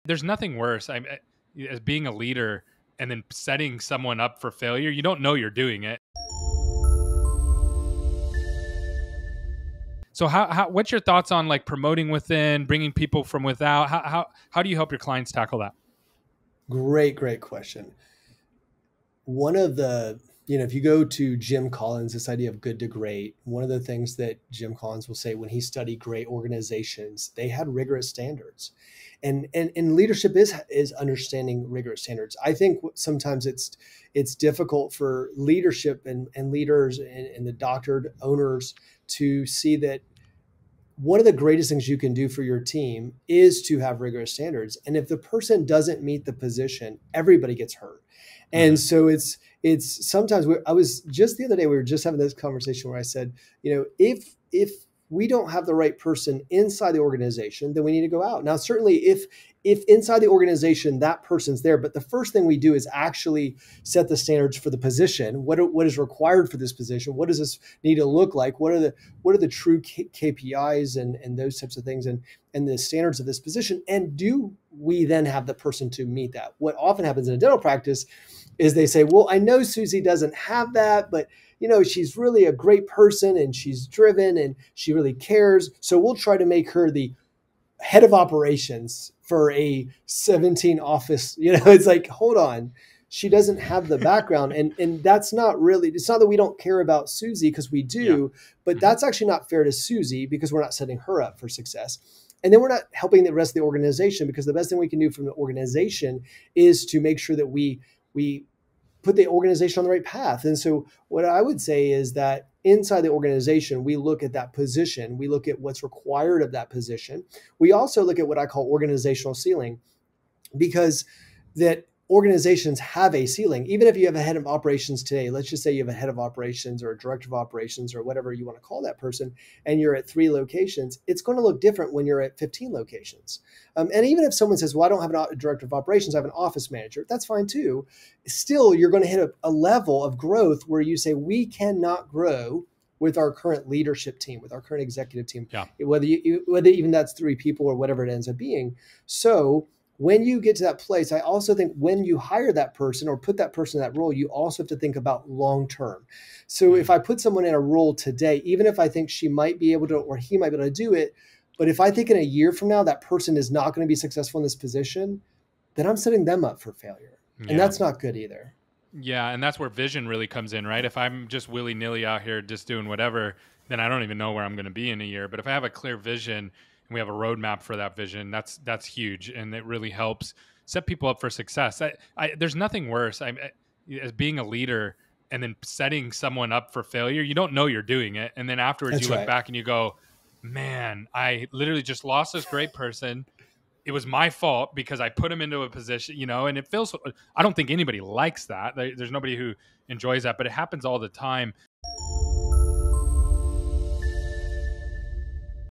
There's nothing worse as being a leader and then setting someone up for failure. You don't know you're doing it. So what's your thoughts on like promoting within, bringing people from without? How do you help your clients tackle that? Great question. One of the, if you go to Jim Collins, this idea of good to great, one of the things that Jim Collins will say when he studied great organizations, they had rigorous standards. And leadership is understanding rigorous standards. I think sometimes it's difficult for leadership and leaders and the doctored owners to see that one of the greatest things you can do for your team is to have rigorous standards. And if the person doesn't meet the position, everybody gets hurt. And so it's sometimes I was just the other day, we were just having this conversation where I said, if we don't have the right person inside the organization, then we need to go out. Now, certainly if inside the organization, that person's there, but the first thing we do is actually set the standards for the position. What is required for this position? What does this need to look like? What are the true KPIs and those types of things and the standards of this position? And do we then have the person to meet that? What often happens in a dental practice is they say, well, I know Susie doesn't have that, but she's really a great person and she's driven and she really cares. So we'll try to make her the head of operations for a 17 office. It's like, hold on, she doesn't have the background. And that's not really, it's not that we don't care about Susie, because we do, but that's actually not fair to Susie because we're not setting her up for success. And then we're not helping the rest of the organization, because the best thing we can do from the organization is to make sure that we put the organization on the right path. And so what I would say is that inside the organization, we look at that position. We look at what's required of that position. We also look at what I call organizational ceiling, because that organizations have a ceiling. Even if you have a head of operations today, let's just say you have a head of operations or a director of operations or whatever you want to call that person, and you're at 3 locations, it's going to look different when you're at 15 locations. And even if someone says, well, I don't have a director of operations, I have an office manager, that's fine too. Still, you're going to hit a level of growth where you say, we cannot grow with our current leadership team, with our current executive team, whether even that's 3 people or whatever it ends up being. So when you get to that place, I also think when you hire that person or put that person in that role, you also have to think about long-term. So if I put someone in a role today, even if I think she might be able to, or he might be able to do it, but if I think in a year from now, that person is not going to be successful in this position, then I'm setting them up for failure. And that's not good either. Yeah. And that's where vision really comes in, right? If I'm just willy-nilly out here just doing whatever, then I don't even know where I'm going to be in a year. But if I have a clear vision, and we have a roadmap for that vision, that's huge. And it really helps set people up for success. There's nothing worse as being a leader and then setting someone up for failure. You don't know you're doing it. And then afterwards you look back and you go, man, I literally just lost this great person. It was my fault because I put him into a position, and it feels, I don't think anybody likes that. There's nobody who enjoys that, but it happens all the time.